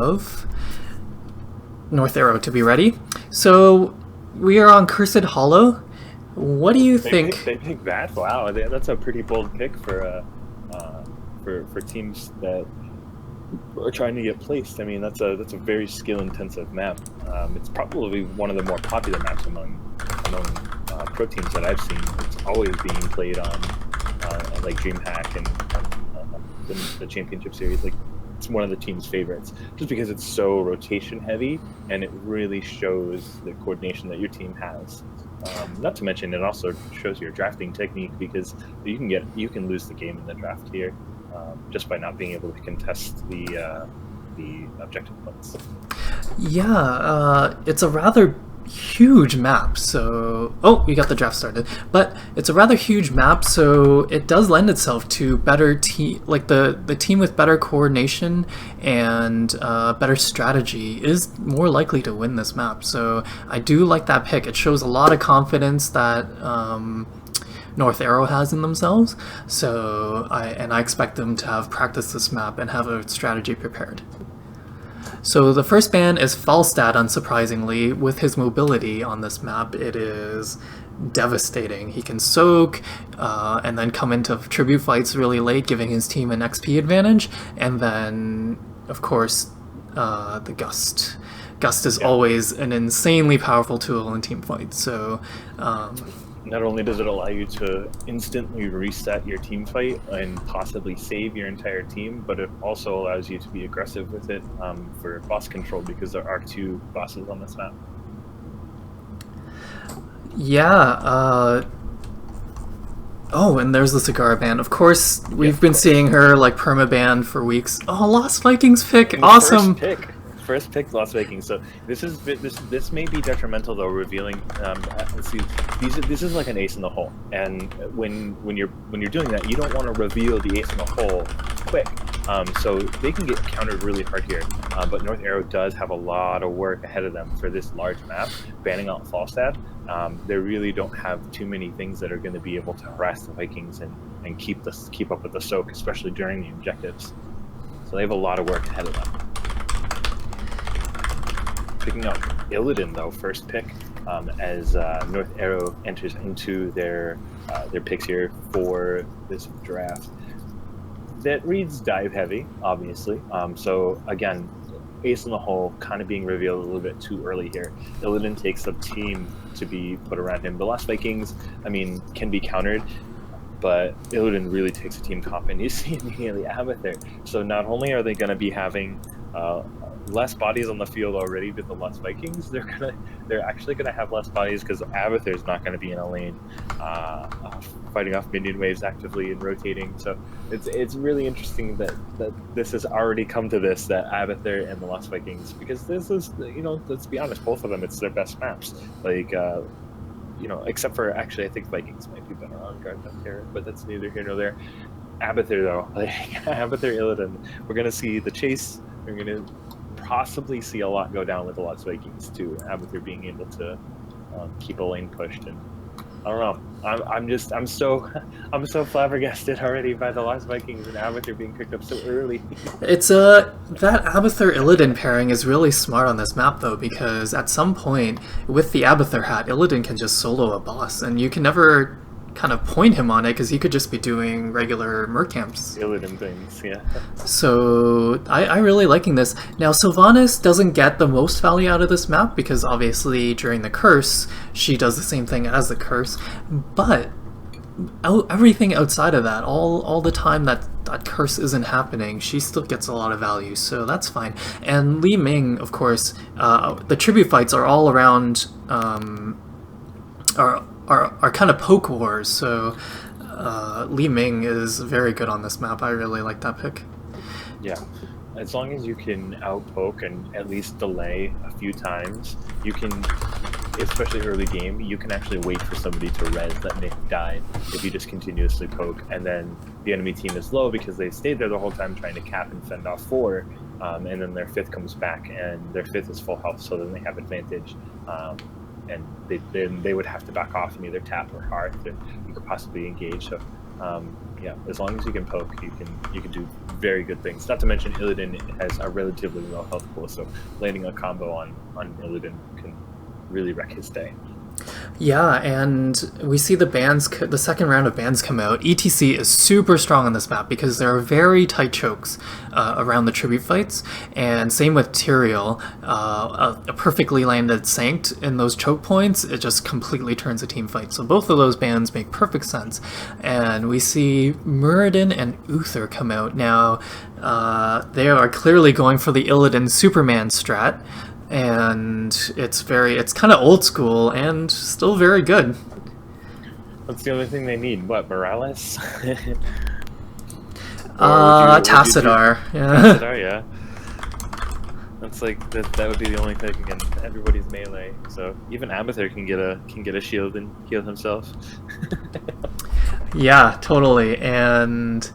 of North Arrow to be ready. So we are on Cursed Hollow. What do you think? They pick that? Wow, that's a pretty bold pick for teams that are trying to get placed. I mean, that's a very skill-intensive map. It's probably one of the more popular maps among pro teams that I've seen. It's always being played on like DreamHack and the Championship Series. Like, it's one of the team's favorites, just because it's so rotation heavy and it really shows the coordination that your team has. Not to mention, it also shows your drafting technique, because you can lose the game in the draft here just by not being able to contest the objective points. Yeah, it's a rather huge map, so we got the draft started, but it's a rather huge map, so it does lend itself to better team, like the team with better coordination and better strategy is more likely to win this map. So I do like that pick. It shows a lot of confidence that North Arrow has in themselves, so I expect them to have practiced this map and have a strategy prepared. So the first ban is Falstad, unsurprisingly. With his mobility on this map, it is devastating. He can soak and then come into tribute fights really late, giving his team an XP advantage, and then, of course, the Gust. Gust is always an insanely powerful tool in team fights, so... Not only does it allow you to instantly reset your team fight and possibly save your entire team, but it also allows you to be aggressive with it for boss control, because there are 2 bosses on this map. Yeah, oh, and there's the Cigar band. Of course, we've been seeing her like perma-banned for weeks. Oh, Lost Vikings pick, awesome! First pick, Lost Vikings. So this may be detrimental, though, revealing. Let's see, this is like an ace in the hole, and when you're doing that, you don't want to reveal the ace in the hole quick. So they can get countered really hard here. But North Arrow does have a lot of work ahead of them for this large map. Banning out Falstad, they really don't have too many things that are going to be able to harass the Vikings and keep up with the soak, especially during the objectives. So they have a lot of work ahead of them. Picking up Illidan, though, first pick, as North Arrow enters into their picks here for this draft. That reads dive heavy, obviously. So again, ace in the hole kind of being revealed a little bit too early here. Illidan takes a team to be put around him. The Lost Vikings, I mean, can be countered, but Illidan really takes a team comp, and you see immediately Abathur. So not only are they going to be having less bodies on the field already with the Lost Vikings, they're actually gonna have less bodies, because Abathur is not going to be in a lane fighting off minion waves actively and rotating. So it's really interesting that this has already come to this, that Abathur and the Lost Vikings, because this is, let's be honest, both of them, it's their best maps. Like except for, actually, I think Vikings might be better on guard than Terra, but that's neither here nor there. Abathur, though, like Abathur, Illidan, we're gonna see the chase. We're gonna possibly see a lot go down with the Lost Vikings too. Abathur being able to keep a lane pushed, and I don't know. I'm so flabbergasted already by the Lost Vikings and Abathur being picked up so early. It's that Abathur Illidan pairing is really smart on this map, though, because at some point with the Abathur hat, Illidan can just solo a boss, and you can never kind of point him on it, because he could just be doing regular mercamps. Illidan things, yeah. So I really liking this. Now, Sylvanas doesn't get the most value out of this map, because obviously during the curse she does the same thing as the curse, but everything outside of that, all the time that curse isn't happening, she still gets a lot of value, so that's fine. And Li Ming, of course, the tribute fights are all around are kind of poke wars, so Li Ming is very good on this map. I really like that pick. Yeah, as long as you can outpoke and at least delay a few times, you can, especially early game, you can actually wait for somebody to res that may have died if you just continuously poke, and then the enemy team is low because they stayed there the whole time trying to cap and fend off 4, and then their 5th comes back and their 5th is full health, so then they have advantage. And they would have to back off and either tap or hearth, and you could possibly engage. So Yeah, as long as you can poke, you can do very good things. Not to mention Illidan has a relatively low health pool, so landing a combo on Illidan can really wreck his day. Yeah, and we see the second round of bans come out. ETC is super strong on this map because there are very tight chokes around the tribute fights, and same with Tyrael. A perfectly landed Sanct in those choke points, it just completely turns a team fight. So both of those bans make perfect sense. And we see Muradin and Uther come out. Now, they are clearly going for the Illidan Superman strat, and it's kind of old school and still very good. That's the only thing they need. What, Morales? Tassadar. Yeah. Tassadar, yeah. That's like that would be the only thing in everybody's melee. So even Abathur can get a shield and heal himself. Yeah, totally. And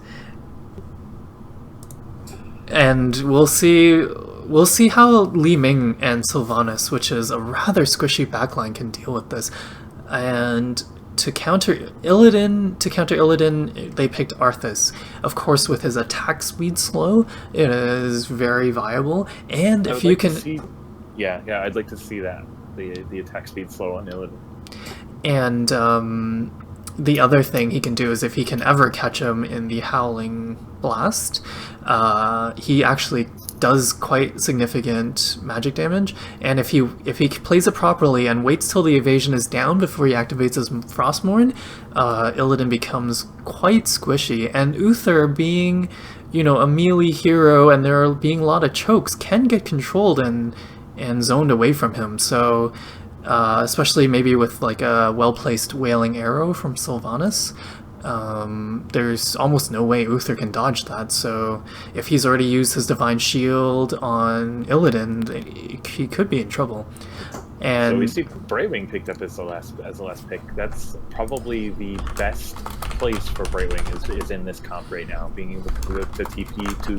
we'll see how Li Ming and Sylvanas, which is a rather squishy backline, can deal with this. And to counter Illidan, they picked Arthas. Of course, with his attack speed slow, it is very viable. And if you can, yeah, I'd like to see that the attack speed slow on Illidan. And the other thing he can do is if he can ever catch him in the Howling Blast, he actually does quite significant magic damage, and if he plays it properly and waits till the evasion is down before he activates his Frostmourne, Illidan becomes quite squishy. And Uther, being, you know, a melee hero and there being a lot of chokes, can get controlled and zoned away from him. So especially maybe with like a well-placed Wailing Arrow from Sylvanas, there's almost no way Uther can dodge that. So if he's already used his Divine Shield on Illidan, he could be in trouble. And so we see Brightwing picked up as the last pick. That's probably the best place for Brightwing is in this comp right now, being able to TP to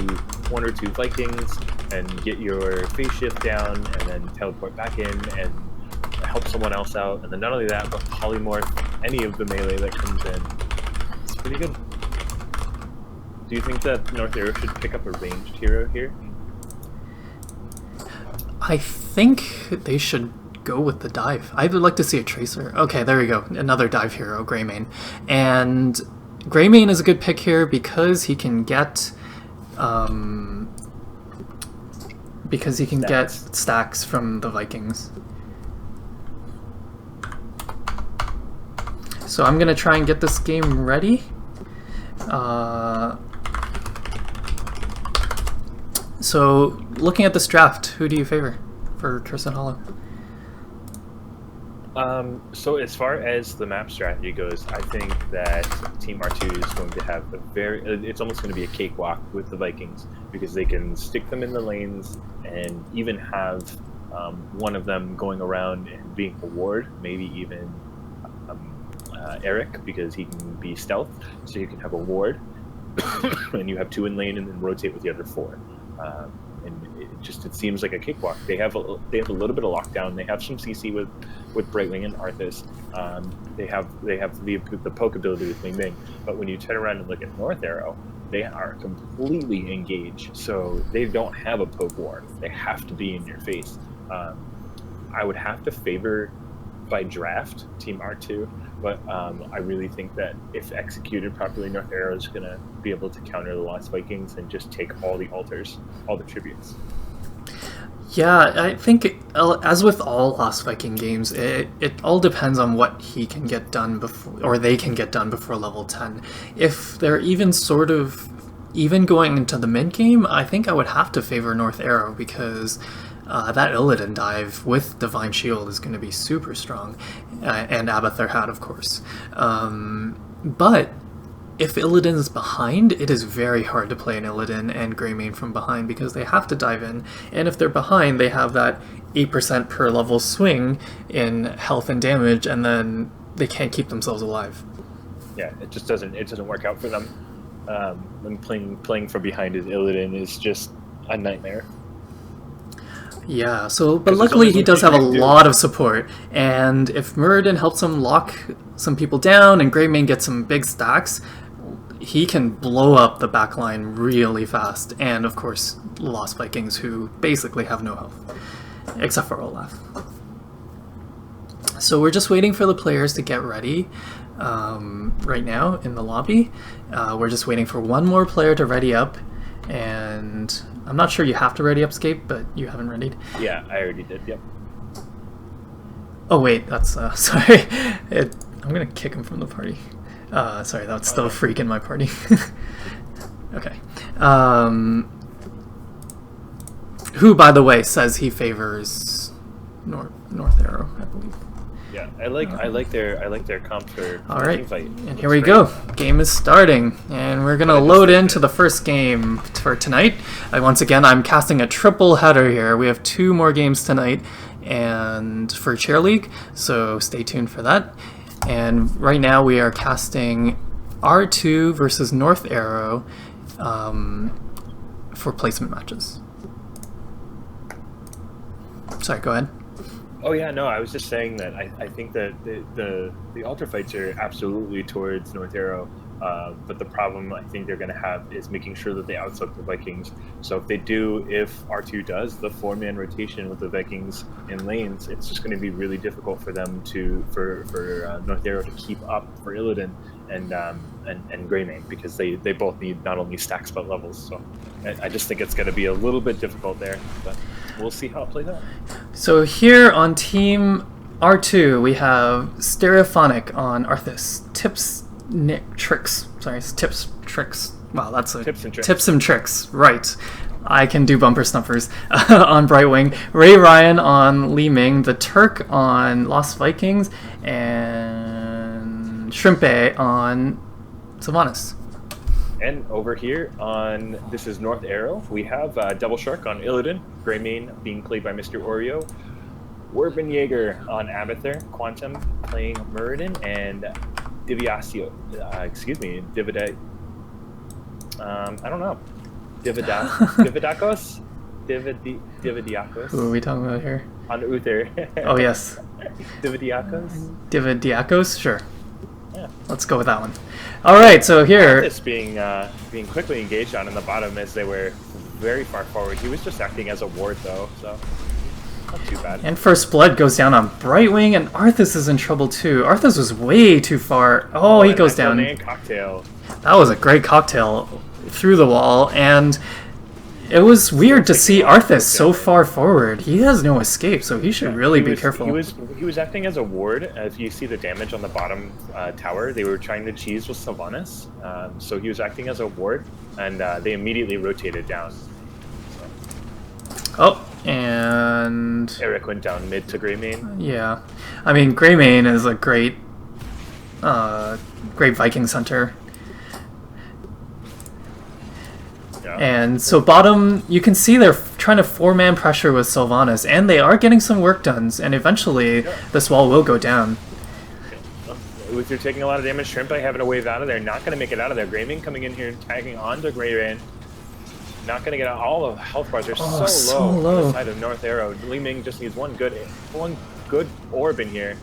1 or 2 Vikings and get your phase shift down and then teleport back in and help someone else out. And then not only that, but polymorph any of the melee that comes in. It's pretty good. Do you think that North Arrow should pick up a ranged hero here? I think they should go with the dive. I would like to see a Tracer. Okay, there we go. Another dive hero, Greymane. And Greymane is a good pick here because he can get get stacks from the Vikings. So I'm gonna try and get this game ready. So looking at this draft, who do you favor for Curse and Hollow? So as far as the map strategy goes, I think that Team R2 is going to have it's almost going to be a cakewalk with the Vikings, because they can stick them in the lanes and even have one of them going around and being a ward, maybe even Eric, because he can be stealth, so you can have a ward and you have 2 in lane and then rotate with the other 4. And it seems like a cakewalk. They have a little bit of lockdown. They have some CC with Brightwing and Arthas. They have the poke ability with Ming Ming. But when you turn around and look at North Arrow, they are completely engaged. So they don't have a poke ward. They have to be in your face. I would have to favor by draft Team R2, but I really think that if executed properly, North Arrow is going to be able to counter the Lost Vikings and just take all the altars, all the tributes. Yeah, I think, as with all Lost Viking games, it all depends on what he can get done before, or they can get done before level 10. If they're even going into the mid game, I think I would have to favor North Arrow, because that Illidan dive with Divine Shield is going to be super strong, and Abathur Hat, of course. But if Illidan is behind, it is very hard to play an Illidan and Greymane from behind, because they have to dive in, and if they're behind, they have that 8% per level swing in health and damage, and then they can't keep themselves alive. Yeah, it doesn't work out for them. When playing from behind his Illidan is just a nightmare. Yeah, but luckily he does have a lot of support, and if Muradin helps him lock some people down and Greymane gets some big stacks, he can blow up the backline really fast. And of course, Lost Vikings, who basically have no health, except for Olaf. So we're just waiting for the players to get ready right now in the lobby. We're just waiting for one more player to ready up. And I'm not sure you have to ready up, Scape, but you haven't readied. Yeah, I already did, yep. Oh wait, that's, sorry. I'm gonna kick him from the party. Sorry, that's still a freak in my party. Okay. Who, by the way, says he favors North Arrow, I believe. Yeah, I like their comp for all right, team fight. And here we go. Game is starting, and we're gonna load into the first game for tonight. Once again, I'm casting a triple header here. We have 2 more games tonight, and for Chair League, so stay tuned for that. And right now we are casting R2 versus North Arrow for placement matches. Sorry, go ahead. Oh yeah, no, I was just saying that I think that the altar fights are absolutely towards North Arrow, but the problem I think they're going to have is making sure that they outsoak the Vikings. So if R2 does the 4-man rotation with the Vikings in lanes, it's just going to be really difficult for them for North Arrow to keep up for Illidan and Greymane, because they both need not only stacks but levels. So I just think it's going to be a little bit difficult there, but we'll see how it plays out. So here on Team R2, we have Stereophonic on Arthas, Tips, Tricks. Sorry, it's Tips, Tricks. Wow, that's a Tips and Tricks. Tips and Tricks, right. I can do bumper stumpers on Brightwing. Ray Ryan on Li Ming, the Turk on Lost Vikings, and Shrimpe on Sylvanas. And over here on This is North Arrow, we have Double Shark on Illidan, Greymane being played by Mr. Oreo, Werben Jaeger on Abathur, Quantum playing Muradin, and Diviasio, I don't know. Dividakos? Dividiakos? Who are we talking about here? On Uther. Oh, yes. Dividiakos? Dividiakos? Sure. Yeah. Let's go with that one. All right, so here... This being quickly engaged on in the bottom as they were very far forward. He was just acting as a ward, though, so not too bad. And First Blood goes down on Brightwing, and Arthas is in trouble, too. Arthas was way too far. Oh, he goes down. Cocktail. That was a great cocktail through the wall, and it was weird to see Arthas so far forward. He has no escape, so he should really be careful. He was acting as a ward. As you see the damage on the bottom tower, they were trying to cheese with Sylvanas, so he was acting as a ward, and they immediately rotated down. So. Oh, and... Eric went down mid to Greymane. Yeah. I mean, Greymane is a great Vikings hunter. And so bottom, you can see they're trying to 4-man pressure with Sylvanas, and they are getting some work done, and eventually this wall will go down. Uther taking a lot of damage, Shrimpe having to wave out of there, not going to make it out of there. Greymane coming in here and tagging onto Greyrand. Not going to get out. All the health bars are so low on the side of North Arrow. Li Ming just needs one good orb in here.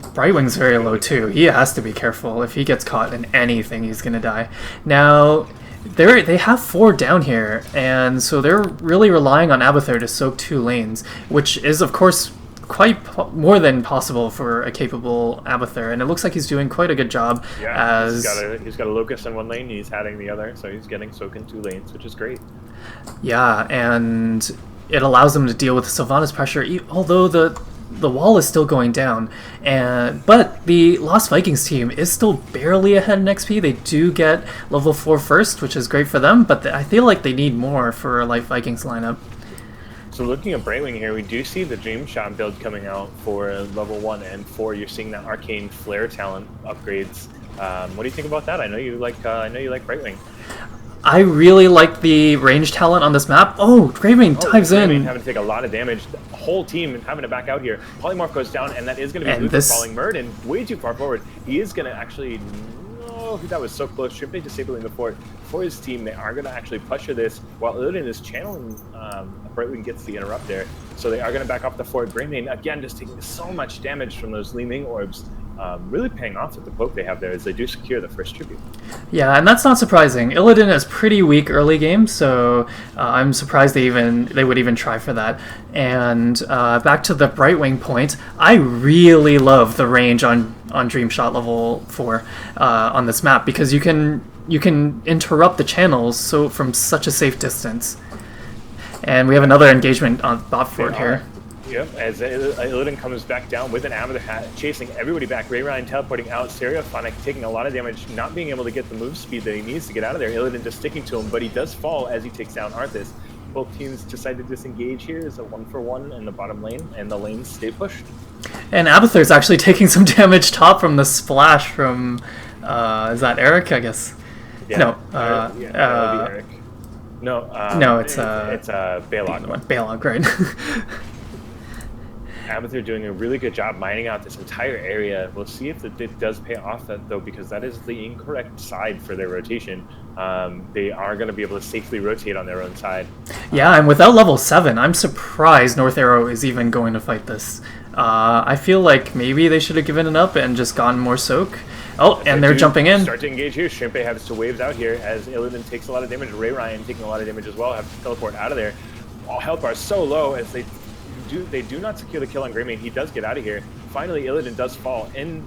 Brightwing's very low too. He has to be careful. If he gets caught in anything, he's going to die. Now... They have 4 down here, and so they're really relying on Abathur to soak 2 lanes, which is, of course, quite more than possible for a capable Abathur, and it looks like he's doing quite a good job. Yeah, he's got a Locust in one lane, he's hatting the other, so he's getting soaked in 2 lanes, which is great. Yeah, and it allows them to deal with Sylvanas pressure, although the wall is still going down, but the Lost Vikings team is still barely ahead in XP. They do get level 4 first, which is great for them, but I feel like they need more for a Life Vikings lineup. So looking at Brightwing here, we do see the Dream Shot build coming out for level 1 and 4. You're seeing that Arcane Flare talent upgrades. What do you think about that? I know you like Brightwing. I really like the range talent on this map. Oh, Greymane dives in. Greymane having to take a lot of damage. The whole team having to back out here. Polymorph goes down, and that is going to be Luther falling Muradin way too far forward. He is going to actually... No, that was so close. Shrimpe disabling the fort for his team. They are going to actually pressure this while Illidan is channeling. Brightwing gets the interrupt there. So they are going to back off the fort. Greymane, again, just taking so much damage from those Li Ming orbs. really paying off with the poke they have there as they do secure the first tribute. Yeah, and that's not surprising. Illidan is pretty weak early game, so I'm surprised they would even try for that. And back to the Brightwing point, I really love the range on Dream Shot level 4 on this map, because you can interrupt the channels so from such a safe distance. And we have another engagement on bot fort here. Yep, as Illidan comes back down with an Amethyr hat, chasing everybody back. Ray Ryan teleporting out, Stereophonic taking a lot of damage, not being able to get the move speed that he needs to get out of there. Illidan just sticking to him, but he does fall as he takes down Arthas. Both teams decide to disengage here as a 1-for-1 in the bottom lane, and the lanes stay pushed. And Abathur's actually taking some damage top from the splash from, is that Eric, I guess? Yeah, no, that would be Eric. No, no, it's Balog. Balog, right? Amethyr doing a really good job mining out this entire area. We'll see if it does pay off, though, because that is the incorrect side for their rotation. They are going to be able to safely rotate on their own side. Yeah, and without level 7, I'm surprised North Arrow is even going to fight this. I feel like maybe they should have given it up and just gotten more soak. Oh, and they're jumping in. Start to engage here. Shrimpe has to waves out here as Illidan takes a lot of damage. Ray Ryan taking a lot of damage as well. Have to teleport out of there. All health bars so low as they do not secure the kill on Greymane. He does get out of here. Finally, Illidan does fall in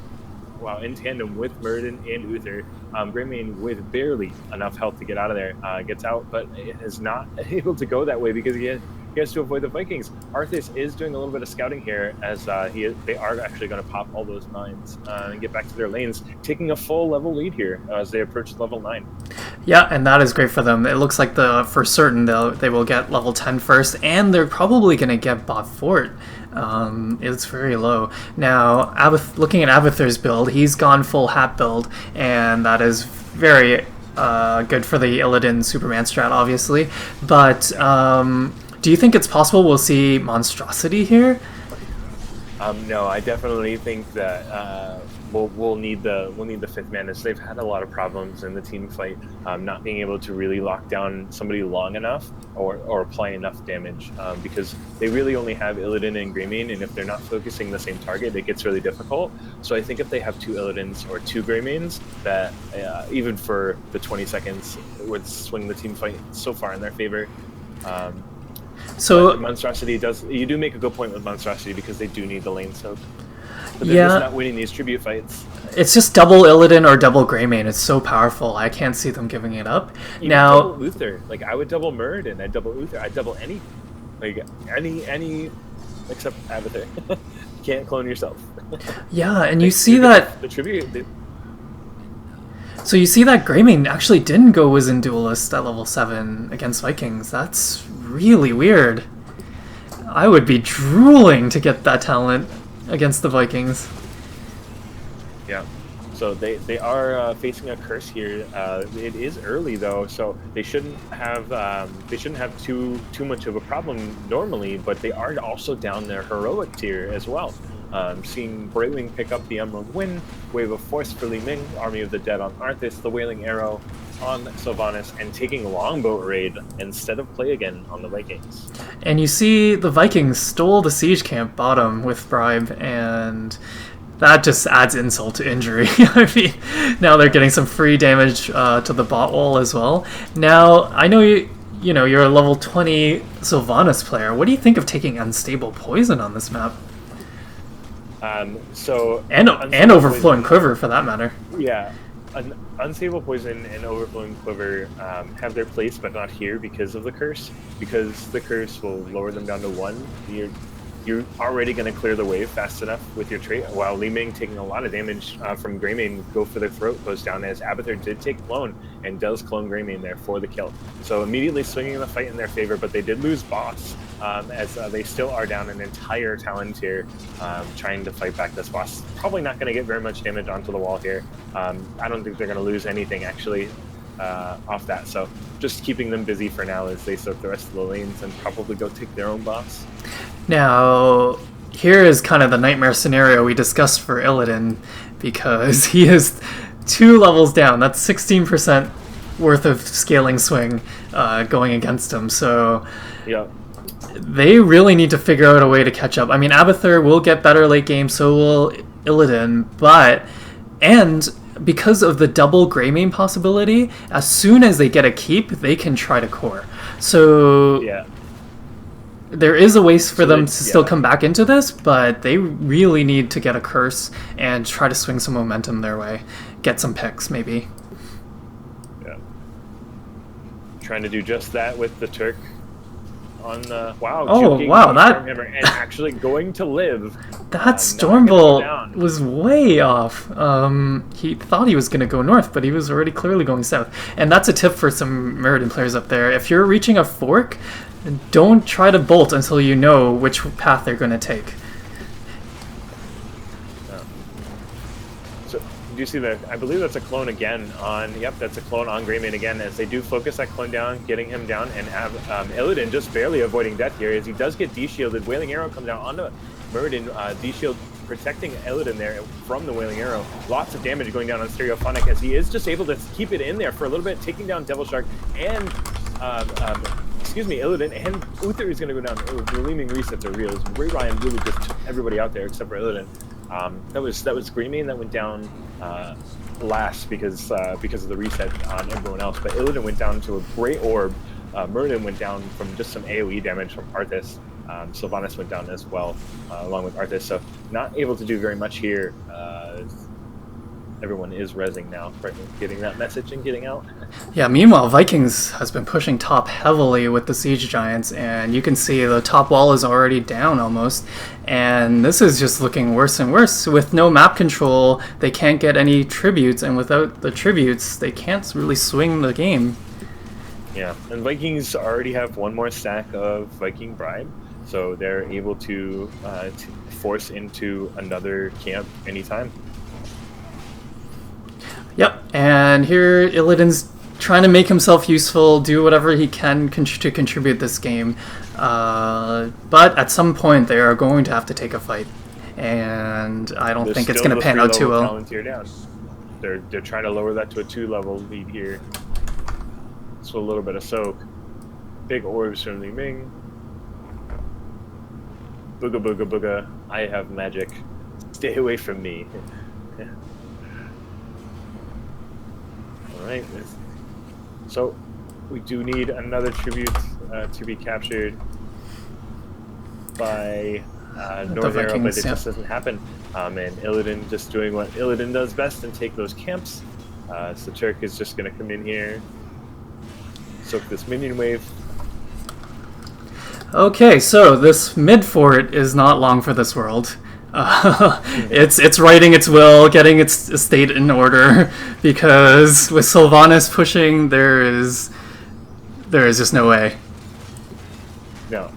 tandem with Murden and Uther. Greymane with barely enough health to get out of there gets out, but is not able to go that way because he has to avoid the Vikings. Arthas is doing a little bit of scouting here as they are actually going to pop all those mines and get back to their lanes, taking a full level lead here as they approach level 9. Yeah, and that is great for them. It looks like for certain they will get level 10 first, and they're probably going to get bot fort. It's very low. Now, looking at Abathur's build, he's gone full hat build, and that is very good for the Illidan Superman strat, obviously. But do you think it's possible we'll see Monstrosity here? No, I definitely think that we'll need the 5th man, as they've had a lot of problems in the team fight, not being able to really lock down somebody long enough or apply enough damage, because they really only have Illidan and Greymane, and if they're not focusing the same target, it gets really difficult. So I think if they have 2 Illidans or 2 Greymanes, that even for the 20 seconds, it would swing the team fight so far in their favor. So Monstrosity you do make a good point with Monstrosity because they do need the lane soak. But they're yeah, just not winning these tribute fights. It's just double Illidan or double Greymane. It's so powerful. I can't see them giving it up. Even now, double Uther. Like, I would double Murd and I'd double Uther. I'd double any except Abathur. Can't clone yourself. Yeah, and you see that the tribute. So you see that Greymane actually didn't go Wizened Duelist at level 7 against Vikings. That's really weird. I would be drooling to get that talent against the Vikings. Yeah. So they are facing a curse here. It is early though, so they shouldn't have too much of a problem normally. But they are also down their heroic tier as well. Seeing Brightwing pick up the Emerald Wind, Wave of Force for Li Ming, Army of the Dead on Arthas, the Wailing Arrow on Sylvanas, and taking Longboat Raid instead of Play Again on the Vikings. And you see the Vikings stole the Siege Camp bottom with Bribe, and that just adds insult to injury. I mean, now they're getting some free damage to the bot wall as well. Now, I know you're a level 20 Sylvanas player. What do you think of taking Unstable Poison on this map? And Overflowing Quiver, for that matter. Yeah, Unstable Poison and Overflowing Quiver have their place, but not here because of the curse. Because the curse will lower them down to 1. You're already going to clear the wave fast enough with your trait, while Li Ming taking a lot of damage from Greymane. Go for the throat goes down, as Abathur did take clone and does clone Greymane there for the kill. So immediately swinging the fight in their favor, but they did lose boss, as they still are down an entire Talon tier trying to fight back this boss. Probably not going to get very much damage onto the wall here. I don't think they're going to lose anything actually off that, so just keeping them busy for now as they soak the rest of the lanes and probably go take their own boss. Now, here is kind of the nightmare scenario we discussed for Illidan, because he is 2 levels down. That's 16% worth of scaling swing going against him, so yeah, they really need to figure out a way to catch up. I mean, Abathur will get better late game, so will Illidan, and because of the double Greymane possibility, as soon as they get a keep, they can try to core. So Yeah. there is a way for them to yeah. still come back into this, but they really need to get a curse and try to swing some momentum their way. Get some picks, maybe. Yeah. Trying to do just that with the Turk on wow. Oh, juking wow, the that- Stormhammer and actually going to live. That Not gonna go down. Stormbolt was way off. He thought he was going to go north, but he was already clearly going south. And that's a tip for some Meriden players up there. If you're reaching a fork, don't try to bolt until you know which path they're going to take. So do you see that? I believe that's a clone again on. Yep, that's a clone on Greymane again. As they do focus that clone down, getting him down, and have Illidan just barely avoiding death here. As he does get de-shielded, Wailing Arrow comes down onto Meriden, de-shield protecting Illidan there from the Wailing Arrow. Lots of damage going down on Stereophonic as he is just able to keep it in there for a little bit, taking down Devil Shark and Illidan, and Uther is going to go down. Oh, the Gleaming resets are real. Ray Ryan really just took everybody out there except for Illidan. That was Greymane that went down last because of the reset on everyone else. But Illidan went down to a great orb. Merlin went down from just some AoE damage from Arthas. Sylvanas went down as well, along with Arthas. So not able to do very much here. Everyone is rezzing now, right? Getting that message and getting out. Yeah, meanwhile, Vikings has been pushing top heavily with the Siege Giants, and you can see the top wall is already down almost, and this is just looking worse and worse. With no map control, they can't get any tributes, and without the tributes, they can't really swing the game. Yeah, and Vikings already have one more stack of Viking Bribe, so they're able to force into another camp anytime. Yep, and here Illidan's trying to make himself useful, do whatever he can to contribute this game. But at some point, they are going to have to take a fight, and I don't think it's going to pan out too well. Down. They're trying to lower that to a 2-level lead here. So a little bit of soak. Big orbs from Li Ming. Booga booga booga. I have magic. Stay away from me. Alright. So we do need another tribute to be captured by North Arrow, but it just doesn't happen. And Illidan just doing what Illidan does best and take those camps. So Turk is just going to come in here, soak this minion wave. Okay, so this mid fort is not long for this world. It's writing its will, getting its estate in order, because with Sylvanas pushing, there is just no way. No.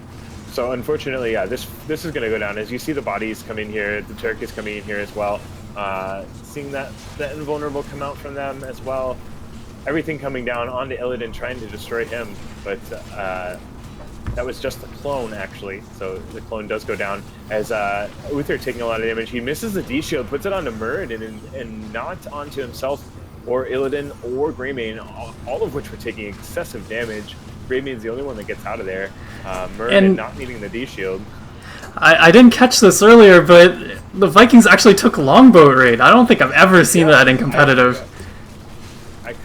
So unfortunately, yeah, this is going to go down. As you see the bodies come in here, the Turk is coming in here as well. Seeing that invulnerable come out from them as well. Everything coming down onto Illidan, trying to destroy him, but that was just the clone, actually. So the clone does go down as Uther taking a lot of damage. He misses the D-shield, puts it onto Muradin, and not onto himself or Illidan or Greymane, all of which were taking excessive damage. Greymane's the only one that gets out of there. Muradin not needing the D-shield. I didn't catch this earlier, but the Vikings actually took longbow raid. I don't think I've ever seen that in competitive.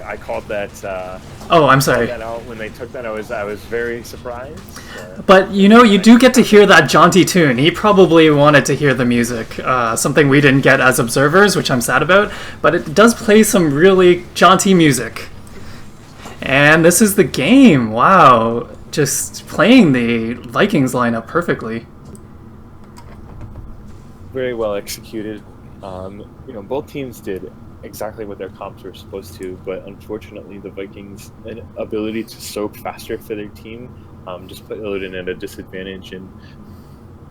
I called that. Oh, I'm sorry. That out. When they took that, I was very surprised. But you know, you do get to hear that jaunty tune. He probably wanted to hear the music, something we didn't get as observers, which I'm sad about. But it does play some really jaunty music. And this is the game. Wow, just playing the Vikings lineup perfectly. Very well executed. Both teams did exactly what their comps were supposed to, but unfortunately the Vikings' ability to soak faster for their team just put Illidan at a disadvantage, and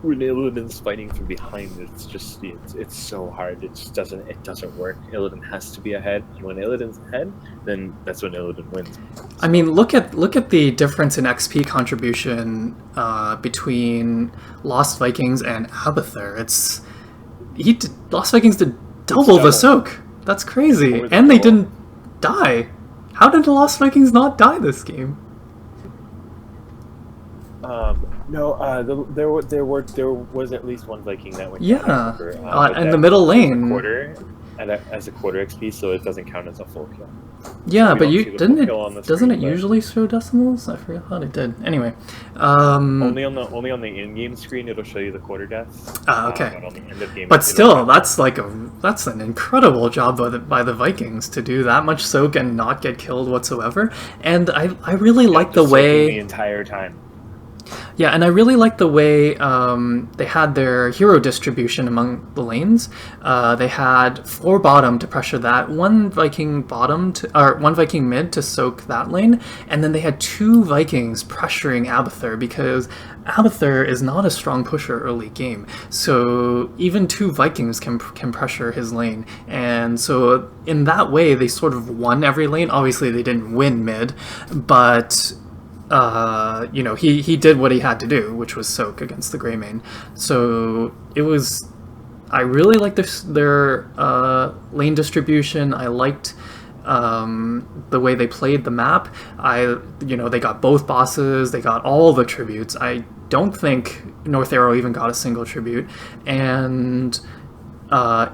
when Illidan's fighting from behind, it's so hard. It doesn't work. Illidan has to be ahead, and when Illidan's ahead, then that's when Illidan wins. I mean, look at the difference in XP contribution between Lost Vikings and Abathur. Lost Vikings did double the soak. That's crazy. And they didn't die. How did the Lost Vikings not die this game? No, there was at least one Viking that went down. I Yeah, remember, but in the that middle was a lane. quarter, as a quarter XP, so it doesn't count as a full kill. Yeah, We but don't you see the didn't full it? kill on the Doesn't screen, it but usually show decimals? I forgot it did. Anyway, only on the in-game screen it'll show you the quarter deaths. okay. But on the end of game, But it'll still, count. that's an incredible job by the Vikings to do that much soak and not get killed whatsoever. And I really like the Just soaking the way. entire time. Yeah, and I really like the way they had their hero distribution among the lanes. They had 4 bottom to pressure that, 1 Viking one Viking mid to soak that lane, and then they had 2 Vikings pressuring Abathur because Abathur is not a strong pusher early game. So even 2 Vikings can pressure his lane, and so in that way they sort of won every lane. Obviously they didn't win mid, but he did what he had to do, which was soak against the Greymane. So it was. I really liked their lane distribution. I liked the way they played the map. They got both bosses. They got all the tributes. I don't think North Arrow even got a single tribute, and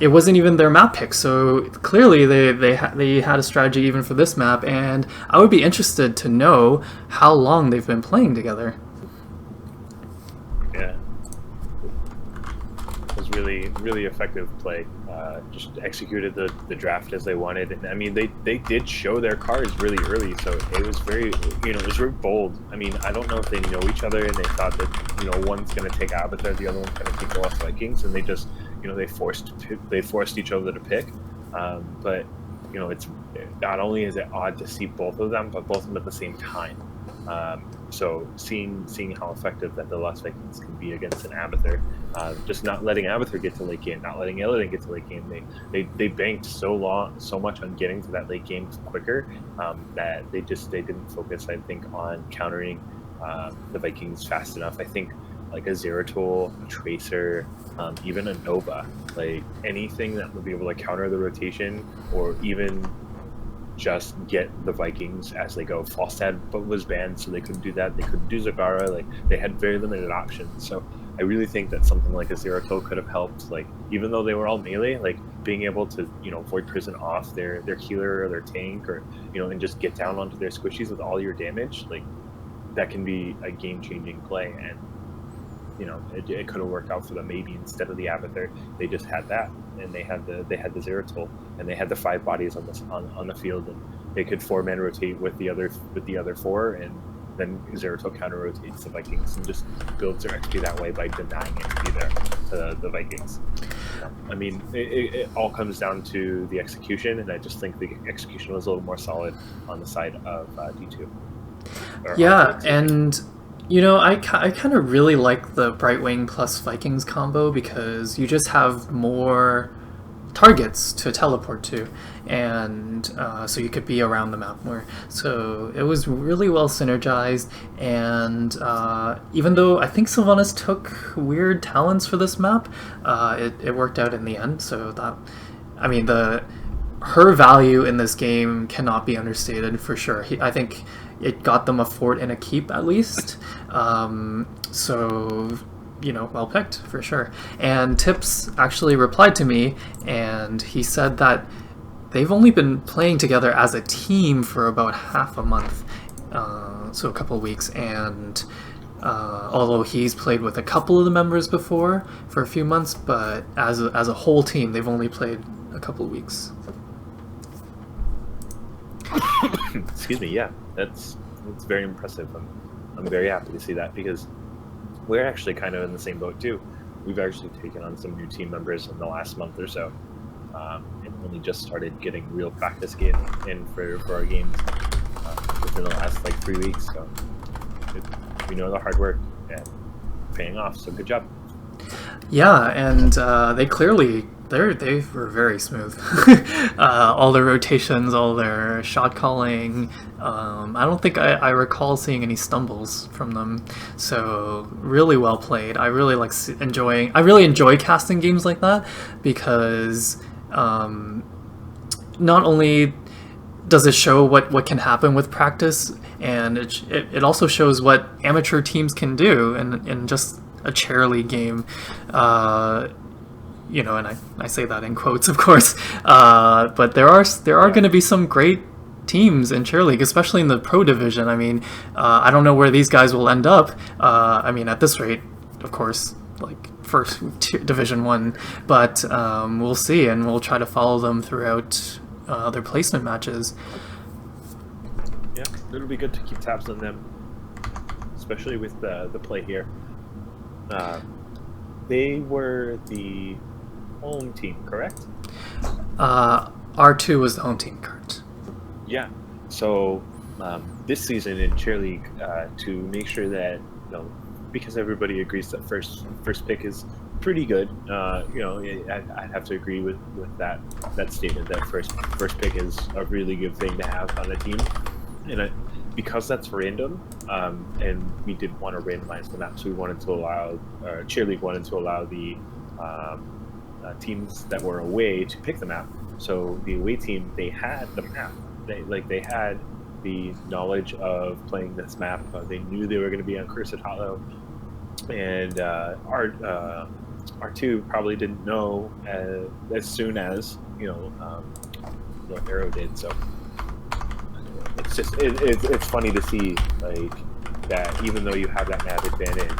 it wasn't even their map pick, so clearly they had a strategy even for this map, and I would be interested to know how long they've been playing together. Yeah, it was really effective play. Just executed the draft as they wanted, and I mean they did show their cards really early, so it was it was very bold. I mean, I don't know if they know each other and they thought that one's going to take Abathur, the other one's going to take the Lost Vikings, and they just they forced each other to pick. But it's not only is it odd to see both of them, but both of them at the same time. So seeing how effective that the Lost Vikings can be against an Abathur, just not letting Abathur get to late game, not letting Illidan get to late game. They banked so much on getting to that late game quicker that they didn't focus, I think, on countering the Vikings fast enough. I think like a Zeratul, a Tracer, even a Nova, like anything that would be able to counter the rotation or even just get the Vikings as they go. Falstad was banned, so they couldn't do that. They couldn't do Zagara. Like they had very limited options. So I really think that something like a Zeratul could have helped. Like even though they were all melee, like being able to void prison off their healer or their tank, or and just get down onto their squishies with all your damage, like that can be a game-changing play. And it could have worked out for them. Maybe instead of the Abathur, they just had that, and they had the Zeratul, and they had the 5 bodies on the field, and they could 4-man rotate with the other 4, and then Zeratul counter rotates the Vikings and just builds their XP that way by denying it to be there to the Vikings. I mean, it all comes down to the execution, and I just think the execution was a little more solid on the side of D2. Yeah, and I kind of really like the Brightwing plus Vikings combo because you just have more targets to teleport to, and so you could be around the map more. So it was really well synergized, and even though I think Sylvanas took weird talents for this map, it worked out in the end. So that, I mean, her value in this game cannot be understated for sure. I think it got them a fort and a keep at least. So, well picked for sure. And Tips actually replied to me, and he said that they've only been playing together as a team for about half a month, so a couple of weeks. And although he's played with a couple of the members before for a few months, but as a whole team, they've only played a couple of weeks. Excuse me. Yeah, that's very impressive. I'm very happy to see that because we're actually kind of in the same boat too. We've actually taken on some new team members in the last month or so, and only just started getting real practice in for our games within the last 3 weeks. So we know the hard work and paying off. So good job. Yeah, and they clearly they were very smooth. All their rotations, all their shot calling. I don't think I recall seeing any stumbles from them. So really well played. I really enjoy casting games like that because not only does it show what can happen with practice, and it also shows what amateur teams can do in just a chair league game. You know, and I say that in quotes, of course. But there are going to be some great teams in chair league, especially in the pro division. I mean, I don't know where these guys will end up. I mean, at this rate, of course, like first Division 1, but we'll see, and we'll try to follow them throughout their placement matches. Yeah, it'll be good to keep tabs on them, especially with the play here. They were the home team, correct? R2 was the home team, correct? Yeah. So this season in chair league, to make sure that because everybody agrees that first pick is pretty good. I'd have to agree with that statement that first pick is a really good thing to have on a team, and because that's random, and we didn't want to randomize the maps, we wanted to allow chair league wanted to allow the teams that were away to pick the map. So the away team, they had the map. They had the knowledge of playing this map. They knew they were going to be on Cursed Hollow, and R2 probably didn't know as soon as North Arrow did. So it's just it's funny to see like that. Even though you have that map advantage,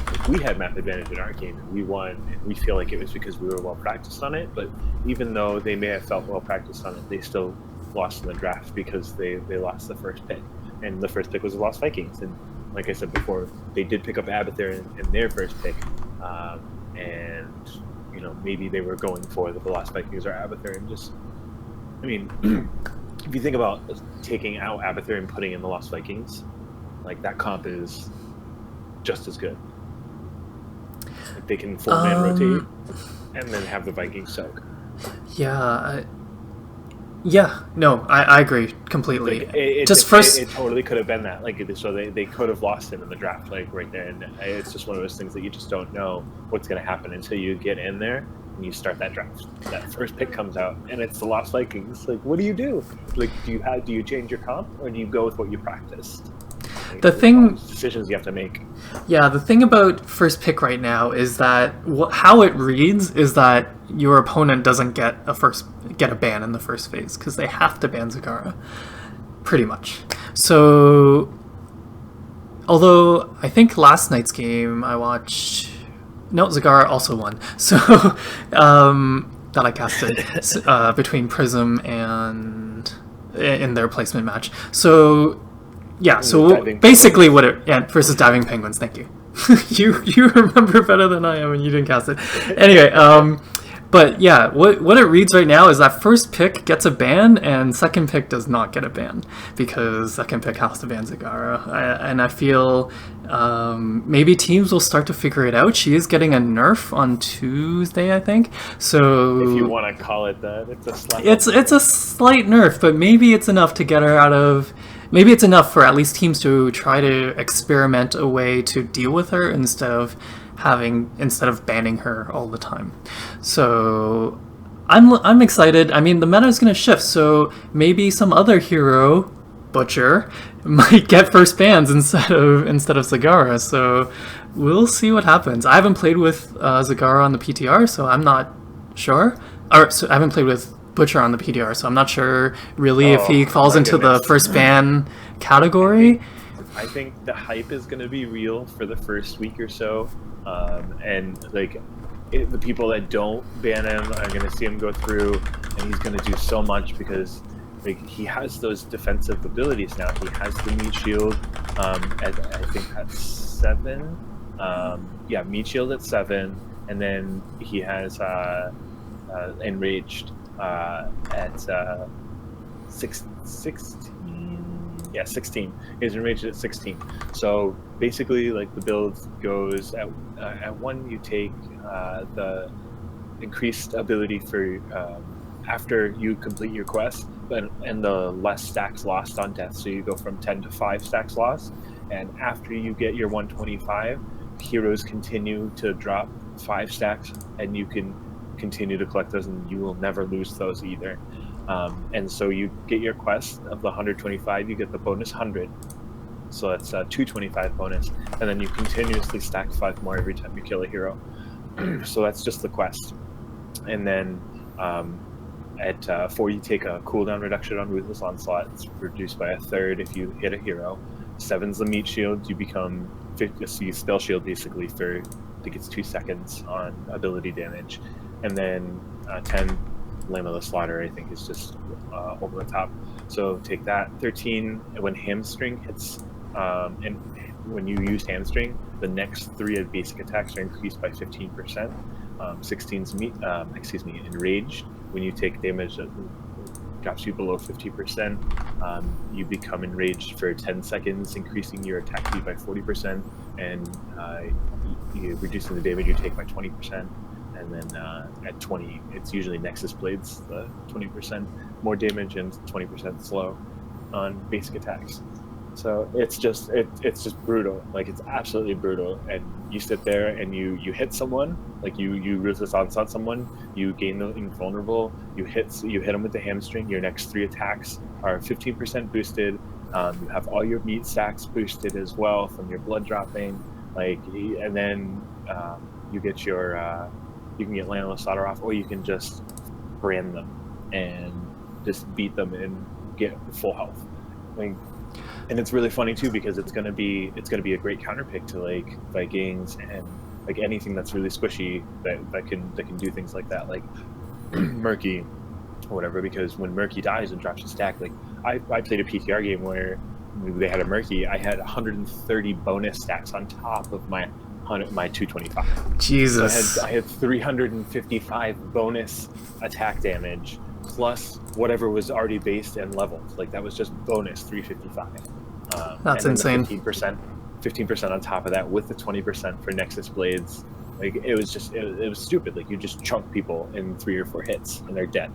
like, we had map advantage in our game and we won, and we feel like it was because we were well practiced on it. But even though they may have felt well practiced on it, they still lost in the draft because they lost the first pick, and the first pick was the Lost Vikings. And like I said before, they did pick up Abathur in their first pick, and maybe they were going for the Lost Vikings or Abathur, and just, I mean, if you think about taking out Abathur and putting in the Lost Vikings, like that comp is just as good. Like they can full man rotate and then have the Vikings soak. Yeah. No, I agree completely. Like, it totally could have been that. Like, so they could have lost him in the draft, like right there. And it's just one of those things that you just don't know what's going to happen until you get in there and you start that draft. That first pick comes out and it's the Lost Vikings. Like, what do you do? Like, do you change your comp or do you go with what you practiced? Like, the thing, decisions you have to make. Yeah, the thing about first pick right now is that how it reads is that your opponent doesn't get a ban in the first phase because they have to ban Zagara, pretty much. So, although I think last night's game I watched, no, Zagara also won. So that I casted between Prism and in their placement match. So. Yeah, so basically versus Diving Penguins, thank you. you remember better than I am and you didn't cast it. Anyway, but yeah, what it reads right now is that first pick gets a ban and second pick does not get a ban because second pick has to ban Zagara. And I feel maybe teams will start to figure it out. She is getting a nerf on Tuesday, I think. So if you want to call it that, it's a slight it's a slight nerf, but maybe it's enough to get her out of. Maybe it's enough for at least teams to try to experiment a way to deal with her instead of banning her all the time. So I'm excited. I mean, the meta is going to shift, so maybe some other hero, Butcher, might get first bans instead of Zagara. So we'll see what happens. I haven't played with Zagara on the PTR, so I'm not sure. So I haven't played with Butcher on the PDR, so I'm not sure really if he falls into the first ban category. I think the hype is going to be real for the first week or so, and like the people that don't ban him are going to see him go through, and he's going to do so much because like he has those defensive abilities now. He has the meat shield, at, I think that's 7. Meat shield at 7, and then he has enraged at 16. Yeah, 16. He's enraged at 16. So basically, like the build goes at 1, you take the increased ability for after you complete your quest, and the less stacks lost on death. So you go from 10 to 5 stacks lost, and after you get your 125, heroes continue to drop 5 stacks, and you can continue to collect those, and you will never lose those either. And so you get your quest of the 125, you get the bonus 100. So that's 225 bonus, and then you continuously stack 5 more every time you kill a hero. So that's just the quest. And then at 4, you take a cooldown reduction on Ruthless Onslaught. It's reduced by a third if you hit a hero. 7's the meat shield. You become 50, so you spell shield basically for, I think it's 2 seconds on ability damage. And then 10, Lamb of the Slaughter, I think, is just over the top. So take that. 13, when Hamstring hits, and when you use Hamstring, the next 3 basic attacks are increased by 15%. 16's Enraged. When you take damage that drops you below 50%, you become enraged for 10 seconds, increasing your attack speed by 40%, and you reducing the damage you take by 20%. And then at 20, it's usually Nexus Blades, the 20% more damage and 20% slow on basic attacks. So it's just brutal. Like, it's absolutely brutal. And you sit there and you hit someone, like you Ruthless Onslaught someone, you gain the invulnerable, you hit them with the Hamstring. Your next 3 attacks are 15% boosted. You have all your meat stacks boosted as well from your blood dropping. Like, and then you get your you can get Lamb of the Slaughter off, or you can just brand them and just beat them and get full health. Like, and it's really funny too, because it's gonna be a great counter pick to like Vikings and like anything that's really squishy that can do things like that, like Murky or whatever. Because when Murky dies and drops a stack, like I played a PTR game where they had a Murky, I had 130 bonus stacks on top of my 225. Jesus. So I had 355 bonus attack damage plus whatever was already based and leveled. Like, that was just bonus 355. That's and insane. 15% on top of that with the 20% for Nexus Blades. Like, it was just it was stupid. Like, you just chunk people in 3 or 4 hits and they're dead.